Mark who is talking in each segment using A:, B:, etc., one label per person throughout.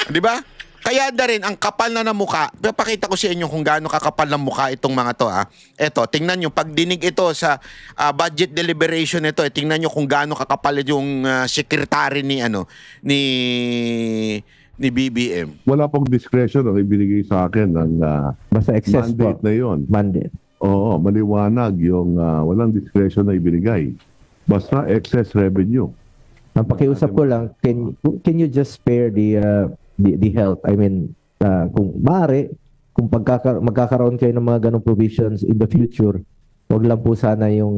A: Di ba? Kaya na rin, ang kapal na ng mukha, papakita ko sa inyo kung gaano kakapal ng mukha itong mga to. Eto, tingnan nyo, pag dinig ito sa budget deliberation ito, tingnan nyo kung gaano kakapal yung secretary ni, ni BBM.
B: Wala pong discretion ang ibinigay sa akin ng
C: Basta excess
B: mandate
C: po.
B: na yon.
C: Mandate.
B: Oo, maliwanag yung walang discretion na ibinigay. Basta excess revenue.
C: Ang pakiusap ko lang, can you just spare the health? I mean, kung maaari, kung magkakaroon kayo ng mga ganong provisions in the future, wag lang po sana yung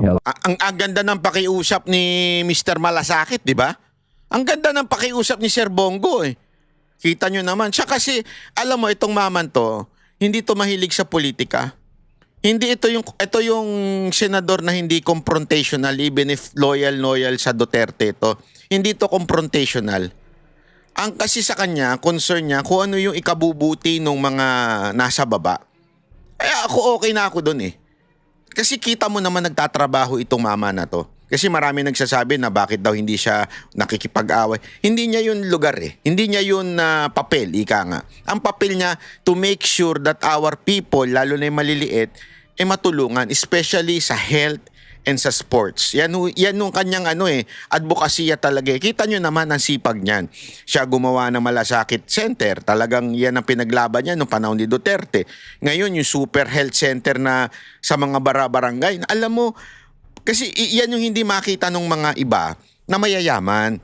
C: health.
A: Ang ganda ng pakiusap ni Mr. Malasakit, di ba? Ang ganda ng pakiusap ni Sir Bongo eh. Kita nyo naman. Siya kasi, alam mo, itong maman to, hindi to mahilig sa politika. Hindi ito yung senador na hindi confrontational even if loyal sa Duterte ito. Hindi to confrontational. Ang kasi sa kanya, concern niya kung ano yung ikabubuti ng mga nasa baba. Kaya ako okay na ako doon eh. Kasi kita mo naman nagtatrabaho itong mama na to. Kasi marami nagsasabi na bakit daw hindi siya nakikipag-away. Hindi niya yun lugar eh. Hindi niya yun papel, ika nga. Ang papel niya to make sure that our people, lalo na yung maliliit, matulungan, especially sa health and sa sports. Yan yung kanyang advokasya talaga. Kita nyo naman ang sipag niyan. Siya gumawa ng Malasakit Center. Talagang yan ang pinaglaban niya noong panahon ni Duterte. Ngayon, yung super health center na sa mga barangay. Alam mo, kasi yan yung hindi makita ng mga iba na mayayaman.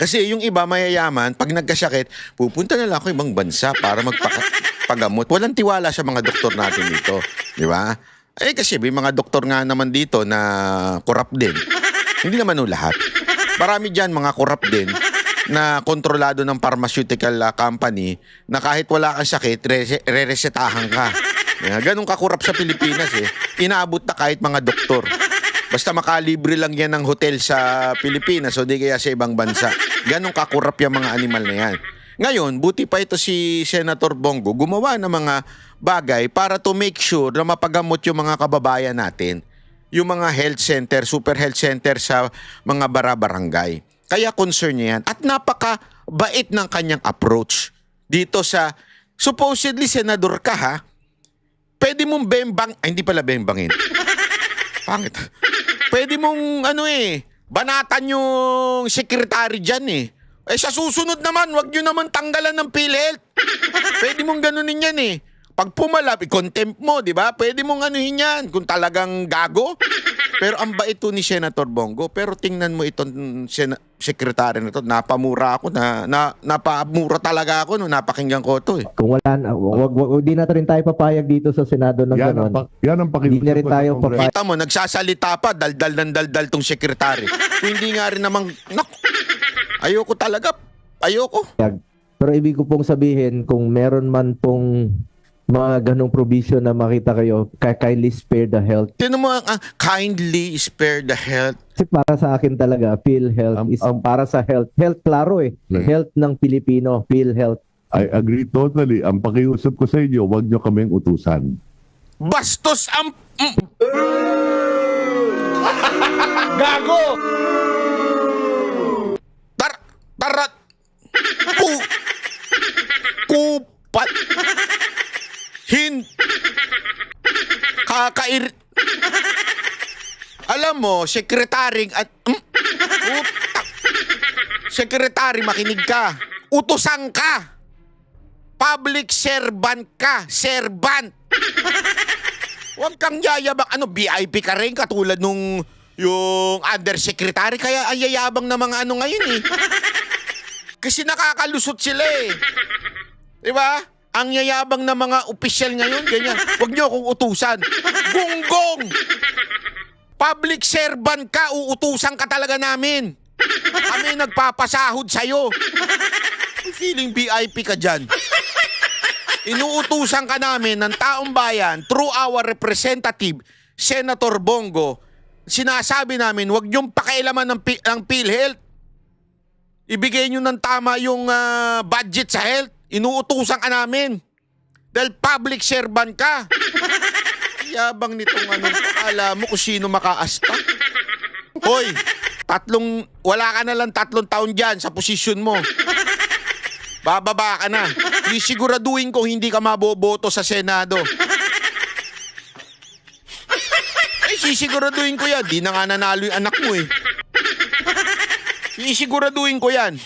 A: Kasi yung iba mayayaman, pag nagkasakit, pupunta na lang ako ibang bansa para magpagamot. Walang tiwala sa mga doktor natin dito. Di ba? Kasi may mga doktor nga naman dito na corrupt din. Hindi naman lahat. Marami dyan mga corrupt din na kontrolado ng pharmaceutical company na kahit wala kang sakit, re-resetahan ka. Ganun ka-corrupt sa Pilipinas eh. Inaabot na kahit mga doktor. Basta makalibre lang yan ng hotel sa Pilipinas o di kaya sa ibang bansa. Ganun ka-corrupt yung mga animal na yan. Ngayon, buti pa ito si Senator Bongo, gumawa ng mga bagay para to make sure na mapagamot yung mga kababayan natin. Yung mga health center, super health center sa mga barangay. Kaya concern niya yan. At napaka-bait ng kanyang approach dito sa, supposedly senador ka ha, pwede mong hindi pala bembangin. Pangit. Pwede mong banatan yung secretary dyan eh. Sa susunod naman, wag nyo naman tanggalan ng PhilHealth. Pwede mong ganunin yan eh. Pag pumalap, i-contempt mo, di ba? Pwede mong anuhin yan kung talagang gago. Pero ang bait to ni Senator Bongo. Pero tingnan mo itong secretary na to. Napamura ako. Napamura talaga ako nung napakinggan ko to eh.
C: Kung wala na, di na rin tayo papayag dito sa Senado ng gano'n.
B: Yan ang
C: Hindi na rin tayo papayag.
A: Kita mo, nagsasalita pa, daldal ng daldal tong secretary. Kung hindi nga rin namang, ayoko talaga. Ayoko.
C: Pero ibig ko pong sabihin, kung meron man pong mga ganong provision na makita kayo, kindly spare the health.
A: Tinan mo, kindly spare the health.
C: Kasi para sa akin talaga, PhilHealth is para sa health. Health, klaro eh. Health ng Pilipino, PhilHealth.
B: I agree totally. Ang pakiusap ko sa inyo, wag nyo kaming utusan.
A: Bastos ang... Gago! Tarat! Kupat! Kakair... Alam mo, sekretary at... Sekretary, makinig ka. Utusan ka. Public servant ka. Servant. Huwag kang yayabang. VIP ka rin katulad nung yung undersecretary. Kaya ang yayabang na mga ngayon eh. Kasi nakakalusot sila eh. Diba? Ang yayabang na mga opisyal ngayon, ganyan. Huwag niyo akong utusan. Gunggong! Public servant ka, uutusan ka talaga namin. Kami nagpapasahod sa'yo. Feeling VIP ka dyan. Inuutusan ka namin ng taong bayan through our representative, Senator Bongo. Sinasabi namin, huwag niyong pakialaman ng PhilHealth. Ibigay niyo ng tama yung budget sa health. Inuutusan ka namin. Dahil public servant ka. Yabang nitong akala mo kung sino makaasta. Hoy, Wala ka na lang 3 taon dyan sa posisyon mo. Bababa ka na. Sisiguraduhin ko hindi ka maboboto sa Senado. Sisiguraduhin ko yan. Di na nga nanalo yung anak mo eh. Sisiguraduhin ko yan.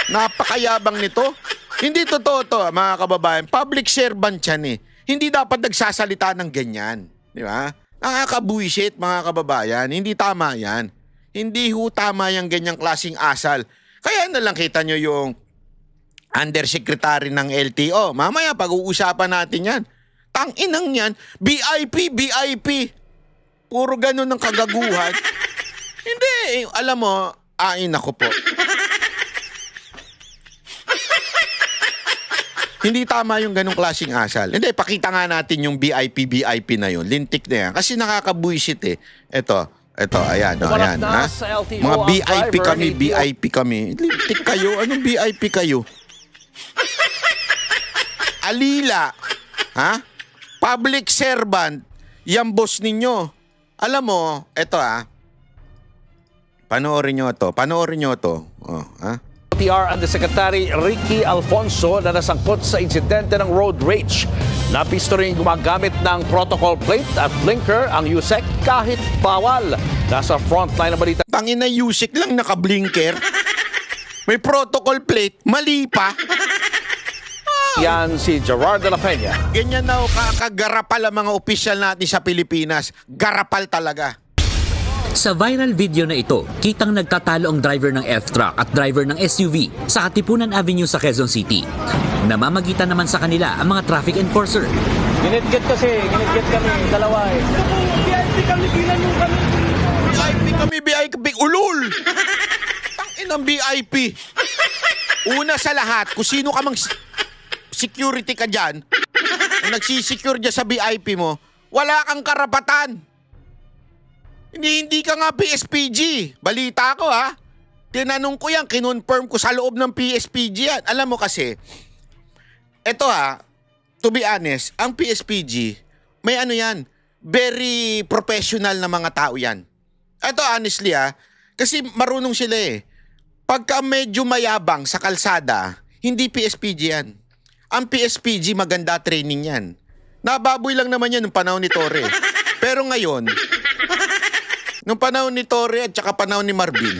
A: Napakayabang nito. Hindi totoo to, mga kababayan. Public servant yan eh. Hindi dapat nagsasalita ng ganyan. Di ba? Nakakabuisit, mga kababayan. Hindi tama yan. Hindi ho tama yung ganyang klaseng asal. Kaya na lang kita nyo yung undersecretary ng LTO. Mamaya pag-uusapan natin yan. Tang-inang yan. BIP, BIP. Puro ganun ng kagaguhan. Hindi, alam mo, nako po. Hindi tama yung ganung klaseng asal. Hindi, pakita nga natin yung BIP na yun. Lintik na yan. Kasi nakakabuisit eh. Ito, ayan, ayan. Ha? Mga BIP kami. Lintik kayo? Anong BIP kayo? Alila. Ha? Public servant. Yan boss ninyo. Alam mo, ito panoorin nyo to. Oh, ha?
D: LTR Undersecretary Ricky Alfonso na nasangkot sa insidente ng road rage. Napisto rin gumagamit ng protocol plate at blinker ang USEC kahit bawal. Nasa frontline ng balita.
A: Tangina USEC lang naka-blinker. May protocol plate, mali pa.
D: Yan si Gerard de la Peña.
A: Ganyan na kagarapal ang mga opisyal natin sa Pilipinas. Garapal talaga.
E: Sa viral video na ito, kitang nagtatalo ang driver ng F-Truck at driver ng SUV sa Katipunan Avenue sa Quezon City. Namamagitan naman sa kanila ang mga traffic enforcer.
D: Ginitgit kami, dalawa eh.
A: VIP, ulul! Tangin ang VIP. Una sa lahat, kung sino ka mang security ka dyan, kung nagsisecure dyan sa VIP mo, wala kang karapatan. Hindi ka nga PSPG. Balita ko ha. Tinanong ko yan, kinonfirm ko sa loob ng PSPG yan. Alam mo kasi, eto to be honest, ang PSPG, may ano yan, very professional na mga tao yan. Eto honestly kasi marunong sila eh. Pagka medyo mayabang sa kalsada, hindi PSPG yan. Ang PSPG maganda training yan. Nababoy lang naman yan nung panahon ni Torre. Pero ngayon, nung panahon ni Torre at saka panahon ni Marvin.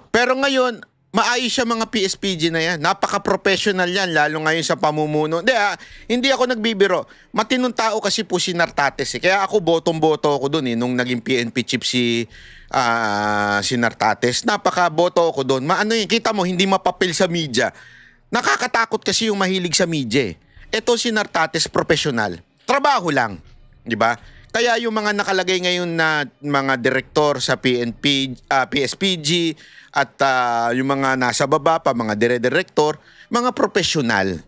A: Pero ngayon, maayos siya mga PSPG na yan. Napaka-professional yan, lalo ngayon sa pamumuno. Hindi ako nagbibiro. Matinong tao kasi po si Nartates. Kaya ako botong-boto ako dun nung naging PNP chief si Nartates. Napaka-boto ako dun. Kita mo, hindi mapapil sa media. Nakakatakot kasi yung mahilig sa media. Ito si Nartates, professional. Trabaho lang. Di ba? Kaya yung mga nakalagay ngayon na mga direktor sa PSPG at yung mga nasa baba pa, mga dire-direktor, mga professional.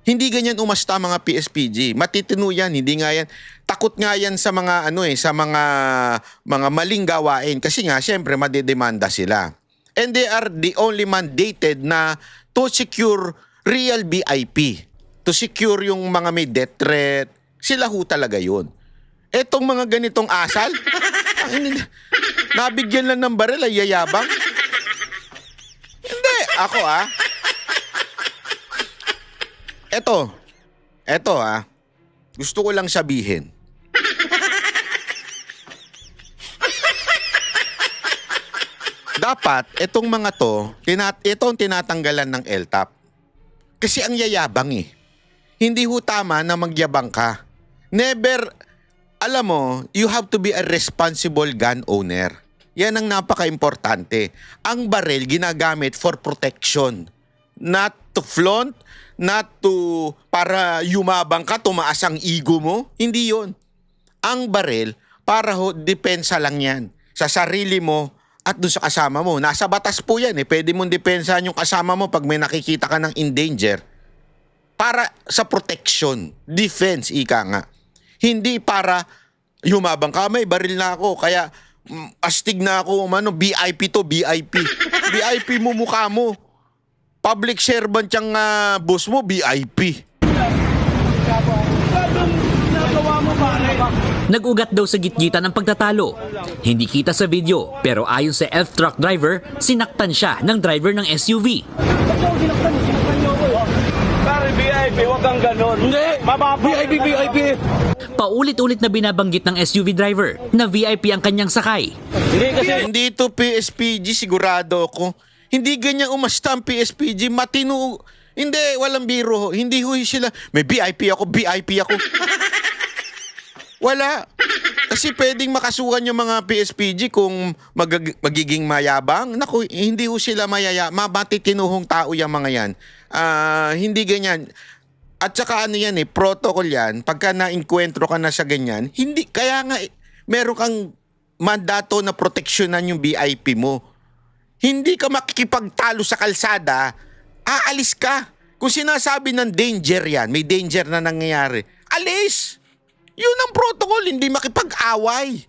A: Hindi ganyan umasta mga PSPG. Matitino yan, hindi nga yan. Takot nga yan sa mga sa mga maling gawain kasi nga syempre madedemanda sila. And they are the only mandated na to secure real VIP. To secure yung mga may death threat. Sila ho talaga yun. Etong mga ganitong asal, nabigyan lang ng baril ay yayabang. Hindi, ako Eto gusto ko lang sabihin. Dapat, etong mga itong tinatanggalan ng LTAP. Kasi ang yayabang eh. Hindi ho tama na magyabang ka. Never, alam mo, you have to be a responsible gun owner. Yan ang napaka-importante. Ang baril ginagamit for protection. Not to flaunt, not to para yumabang ka, tumaas ang ego mo. Hindi yon. Ang baril, para depensa lang yan. Sa sarili mo at doon sa kasama mo. Nasa batas po yan eh. Pwede mong depensahan yung kasama mo pag may nakikita ka ng endanger. Para sa protection. Defense, ika nga. Hindi para yumabang ka, may baril na ako, kaya astig na ako, BIP to, BIP. BIP mo mukha mo. Public servant yung boss mo, BIP.
F: Nagawa mo ba?
E: Nag-ugat daw sa gitgita ng pagtatalo. Hindi kita sa video, pero ayon sa elf truck driver, sinaktan siya ng driver ng SUV.
F: Pare, VIP, huwag kang ganon. Hindi! VIP, VIP!
E: Paulit-ulit na binabanggit ng SUV driver na VIP ang kanyang sakay.
F: Hindi kasi...
A: Hindi ito PSPG, sigurado ako. Hindi ganyan umasta ang PSPG, matino. Hindi, walang biro. Hindi ho sila, may VIP ako. Wala. Kasi pwedeng makasuhan yung mga PSPG kung magiging mayabang. Naku, hindi ho sila matitinuhong tao yung mga yan. Hindi ganyan. At saka ano yan protocol yan. Pagka na-encuentro ka na sa ganyan, hindi, kaya nga meron kang mandato na proteksyonan yung VIP mo. Hindi ka makikipagtalo sa kalsada, aalis ka. Kung sinasabi ng danger yan, may danger na nangyayari, alis! Yun ang protocol, hindi makipag-away.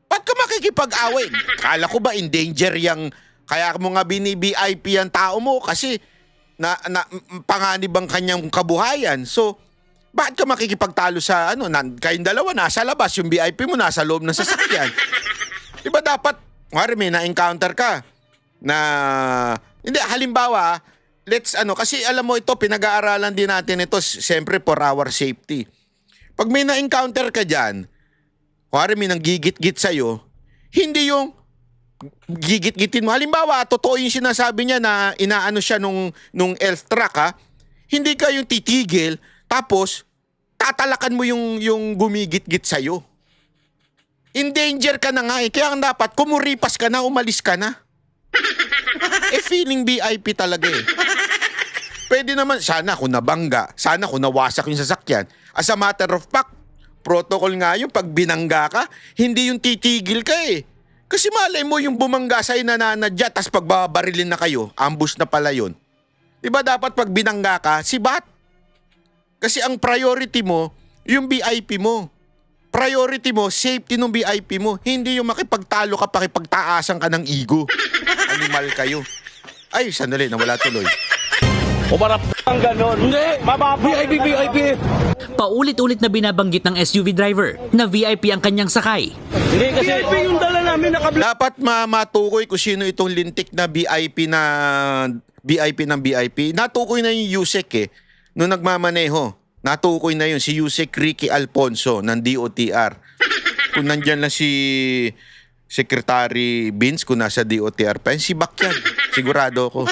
A: Ba't ka makikipag-away? Kala ko ba in danger yung, kaya mo nga bini-VIP ang tao mo kasi panganib ang kanyang kabuhayan. So, bakit ka makikipagtalo sa kayong dalawa nasa labas, yung VIP mo nasa loob ng sasakyan? Diba dapat, may na-encounter ka na, hindi, halimbawa, kasi alam mo ito, pinag-aaralan din natin ito, siyempre for our safety. Pag may na-encounter ka dyan, may nanggigit-git sa'yo, hindi yung gigit-gitin mo. Halimbawa, totoo yung sinasabi niya na inaano siya nung elf truck, hindi ka yung titigil, tapos tatalakan mo yung gumigit-git sa'yo. In danger ka na nga kaya dapat kumuripas ka na, umalis ka na. Feeling VIP talaga Pwede naman, sana kung nabangga, sana kung nawasak yung sasakyan. As a matter of fact, protocol nga yung pag binangga ka, hindi yung titigil ka Kasi malay mo yung bumangga sa'yo nananadya, tas pagbabarilin na kayo, ambush na pala yun. Diba dapat pag binangga ka, sibat? Kasi ang priority mo, yung VIP mo. Priority mo, safety ng VIP mo. Hindi yung makipagtalo ka, pakipagtaasan ka ng ego. Animal kayo. Ay, sandali, nawala tuloy.
D: Umarap
F: Ang ganon. Hindi! VIP!
E: Paulit-ulit na binabanggit ng SUV driver na VIP ang kanyang sakay.
F: Hindi kasi... VIP yung dala namin
A: Dapat matukoy kung sino itong lintik na VIP ng VIP. Natukoy na yung Yusek nung nagmamaneho. Natukoy na yun si Yusek Ricky Alfonso ng DOTR. Kung nandyan lang si Secretary Vince, kung nasa DOTR pa, si Bakyan. Sigurado ko.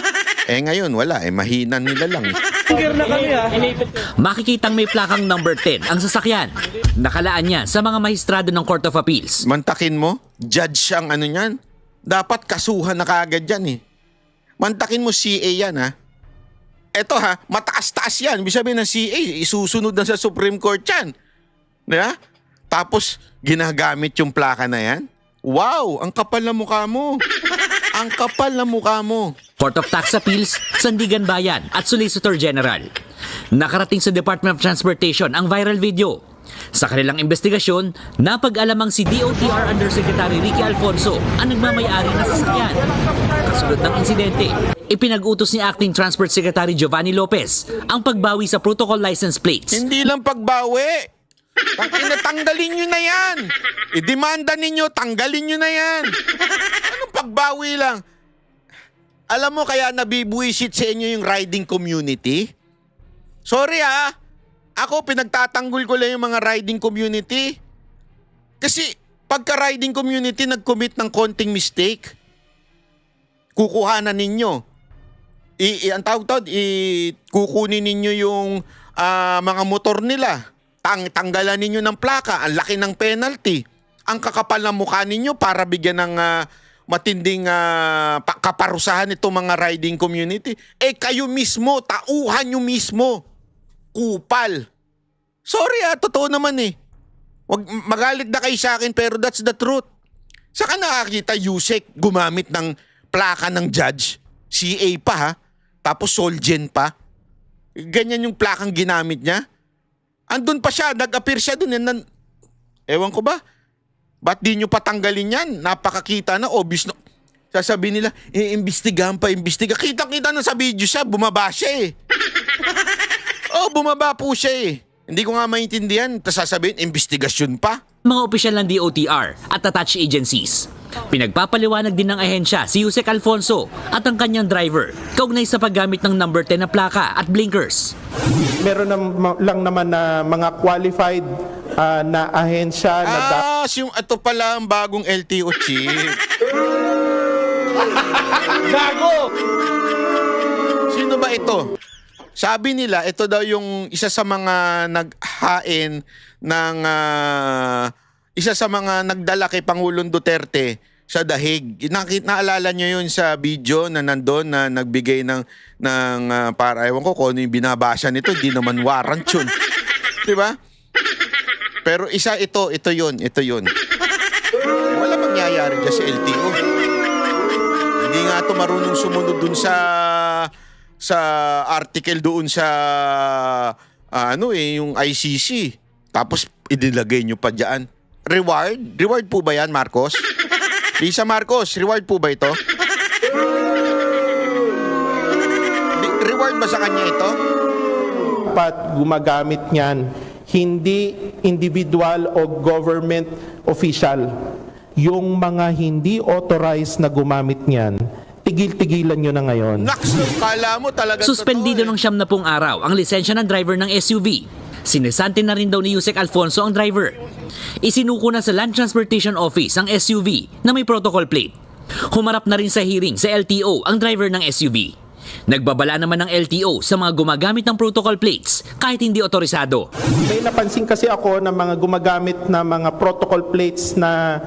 A: Ngayon wala, mahina nila lang.
F: na kami
E: Makikitang may plakang number 10 ang sasakyan. Nakalaan niya sa mga mahistrado ng Court of Appeals.
A: Mantakin mo, judge ang niyan. Dapat kasuhan na kaagad yan Mantakin mo CA yan Eto mataas-taas yan. Ibig sabihin ng CA, isusunod na sa Supreme Court yan. Diba? Tapos, ginagamit yung plaka na yan. Wow, ang kapal na mukha mo. Ang kapal na mukha mo.
E: Court of Tax Appeals, Sandigan Bayan at Solicitor General. Nakarating sa Department of Transportation ang viral video. Sa kanilang investigasyon, napag-alamang si DOTR Undersecretary Ricky Alfonso ang nagmamayari ng sasakyan. Kasunod ng insidente, ipinag-utos ni Acting Transport Secretary Giovanni Lopez ang pagbawi sa protocol license plates.
A: Hindi lang pagbawi. Tanggalin nyo na yan. Idemanda ninyo, tanggalin nyo na yan. Anong pagbawi lang? Alam mo kaya nabibuisit sa inyo yung riding community? Sorry Ako pinagtatanggol ko lang yung mga riding community. Kasi pagka riding community nag-commit ng konting mistake, kukuhanan ninyo. Ang tawag-tawag, kukunin ninyo yung mga motor nila. Tanggalan ninyo ng plaka, ang laki ng penalty. Ang kakapal ng mukha ninyo para bigyan ng matinding kaparusahan itong mga riding community. Kayo mismo, tauhan nyo mismo. Kupal. Sorry totoo naman Wag magalit na kayo sa akin pero that's the truth. Saka nakakita Yusek gumamit ng plaka ng judge, CA pa tapos Solgen pa. Ganyan yung plakang ginamit niya. Andun pa siya, nag-appear siya dun. Ewan ko ba? Ba't di nyo patanggalin yan? Napakakita na, obvious na. Sasabihin nila, imbestigahan pa, imbestiga. Kita-kita na sa video siya, bumaba siya bumaba po siya Hindi ko nga maintindihan. Tapos sasabihin, investigasyon pa.
E: Mga opisyal ng DOTR at attached agencies. Pinagpapaliwanag din ng ahensya si Yusek Alfonso at ang kanyang driver kaugnay sa paggamit ng number 10 na plaka at blinkers.
G: Meron lang naman na mga qualified na ahensya na
A: Ito pala ang bagong LTO chief.
F: Gago!
A: Sino ba ito? Sabi nila, ito daw yung isa sa mga naghain ng isa sa mga nagdala kay Pangulong Duterte sa dahig. Naalala nyo yun sa video na nandun na nagbigay ng para ewan ko kung ano yung binabasa nito, hindi naman warrant yun. Diba? Pero ito yun. Wala mangyayari dyan sa LTO. Hindi nga ito marunong sumunod dun sa article doon sa yung ICC. Tapos idilagay nyo pa dyan. Reward po ba yan, Marcos? Lisa Marcos, reward po ba ito? Reward ba sa kanya ito?
G: dapat gumagamit niyan hindi individual o government official. Yung mga hindi authorized na gumamit niyan, tigil-tigilan nyo na ngayon.
A: Naks, kala mo talaga
E: Suspendido
A: totoo,
E: ng 70 araw ang lisensya ng driver ng SUV. Sinisante na rin daw ni Yusek Alfonso ang driver. Isinuko na sa Land Transportation Office ang SUV na may protocol plate. Humarap na rin sa hearing sa LTO ang driver ng SUV. Nagbabala naman ng LTO sa mga gumagamit ng protocol plates kahit hindi otorisado.
G: May napansin kasi ako na mga gumagamit na mga protocol plates na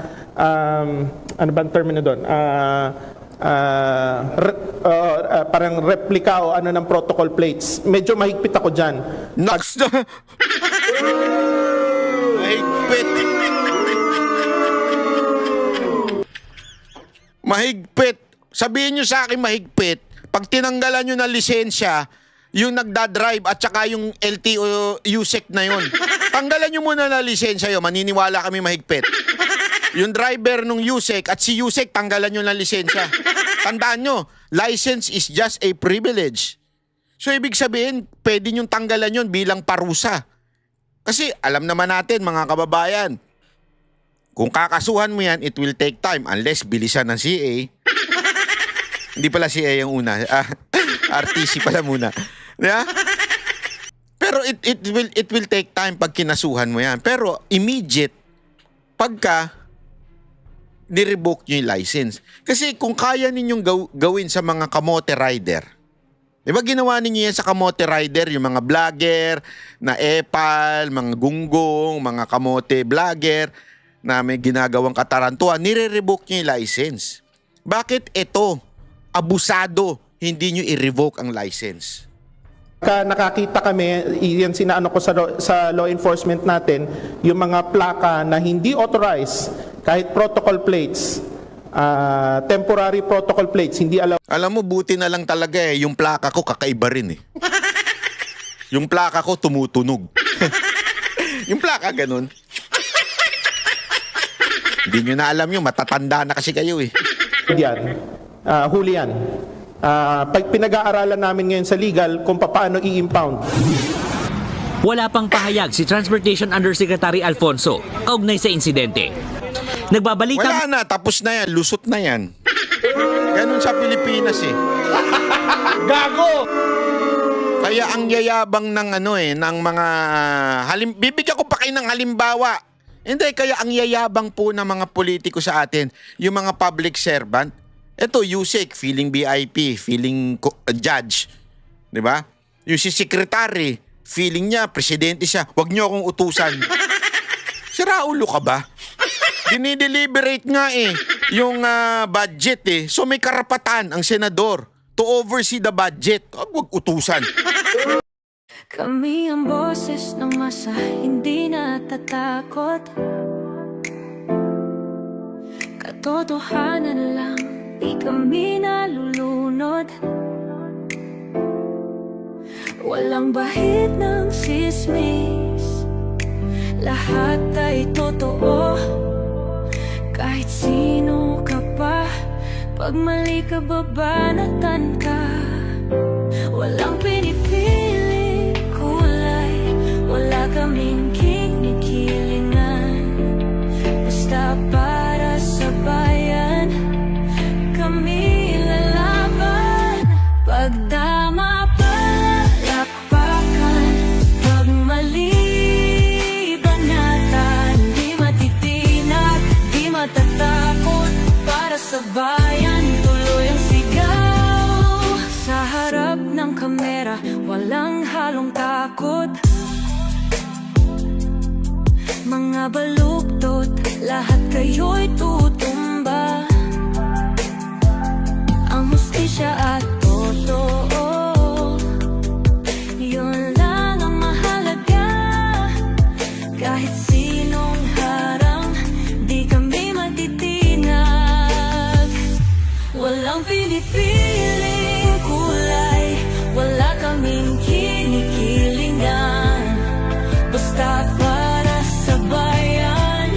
G: ano ba ang termino doon? Parang replika o ano ng protocol plates. Medyo mahigpit ako dyan.
A: Naks na. Mahigpit. Mahigpit. Sabihin nyo sa akin mahigpit. Pag tinanggalan nyo ng lisensya, yung nagdadrive at saka yung LTO USEC na yun. Tanggalan nyo muna ng lisensya yun. Maniniwala kami mahigpit. Yung driver nung USEC at si USEC, tanggalan nyo ng lisensya. Tandaan nyo, license is just a privilege. So, ibig sabihin, pwede nyong tanggalan yun bilang parusa. Kasi, alam naman natin, mga kababayan, kung kakasuhan mo yan, it will take time unless bilisan ng CA. Hindi pala CA yung una. RTC pala muna. Yeah? Pero it will take time pag kinasuhan mo yan. Pero, immediate, pagka ni-revoke nyo yung license. Kasi kung kaya ninyong gawin sa mga kamote rider, di ba ginawa ninyo yan sa kamote rider, yung mga vlogger, na epal, mga gunggong, mga kamote vlogger, na may ginagawang katarantuan, nire-revoke nyo yung license. Bakit ito, abusado, hindi nyo i-revoke ang license?
G: Nakakita kami, yan sinaano ko sa law enforcement natin, yung mga plaka na hindi authorized, kahit protocol plates, temporary protocol plates, hindi allowed.
A: Alam mo, buti na lang talaga yung plaka ko kakaiba rin Yung plaka ko tumutunog. Yung plaka ganun. Hindi nyo na alam yun, matatanda na kasi kayo
G: Yan, huli yan. Pag pinag-aaralan namin ngayon sa legal kung paano i-impound.
E: Wala pang pahayag si Transportation Undersecretary Alfonso kaugnay sa insidente. Nagbabalita
A: Wala na, tapos na yan, lusot na yan. Ganun sa Pilipinas
F: Gago!
A: Kaya ang yayabang ng ng mga bibigyan ko pa kayo ng halimbawa. Hindi, kaya ang yayabang po ng mga politiko sa atin, yung mga public servant, ito, USEC, feeling VIP, feeling judge. Di ba? Yung si secretary, feeling niya, presidente siya, wag niyo akong utusan. Sira ulo ka ba? Dinideliberate nga yung budget So may karapatan ang senador to oversee the budget. Wag utusan.
H: Kami ang boses ng masa, hindi natatakot. Katotohanan lang, di kami nalulunod. Walang bahid ng sismis, lahat ay totoo. Kahit sino ka pa, pag mali ka babanatan ka. Walang pinipili kulay, wala mabaluktot, lahat kayo'y tutumba. Ang hustisya at totoo, yun lang ang mahalaga. Kahit sinong harang, di kami matitinag. Walang pinipiling kulay, wala kaming kinikilingan. Basta para sa bayan,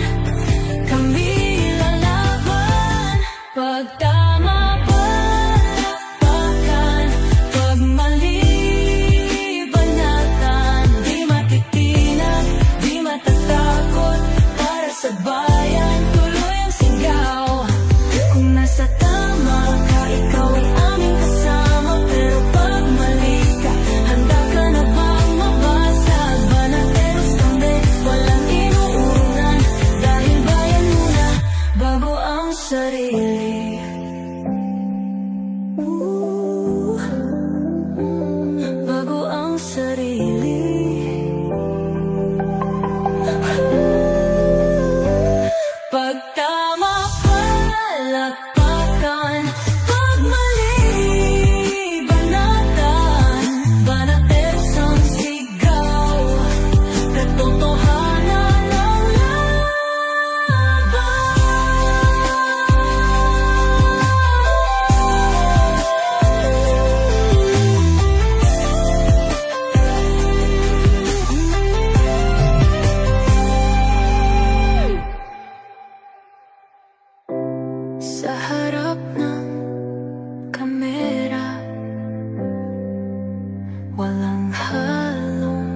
H: kami lalaban. Pag tama palakpakan, pag mali banatan. Di matitinag, di matatakot, para sa bayan tuloy ang sigaw. Kung nasa tama ka, ikaw ay aming kasama. Pero pag mali ka, handa ka na bang mabasag? Banateros kami, walang inuunan, dahil bayan muna bago ang sarili. Bago ang sarili. Pag tama palakpakan, pag mali banatan. Banateros ang sigaw, katotohanan ang sa harap ng kamera, walang halong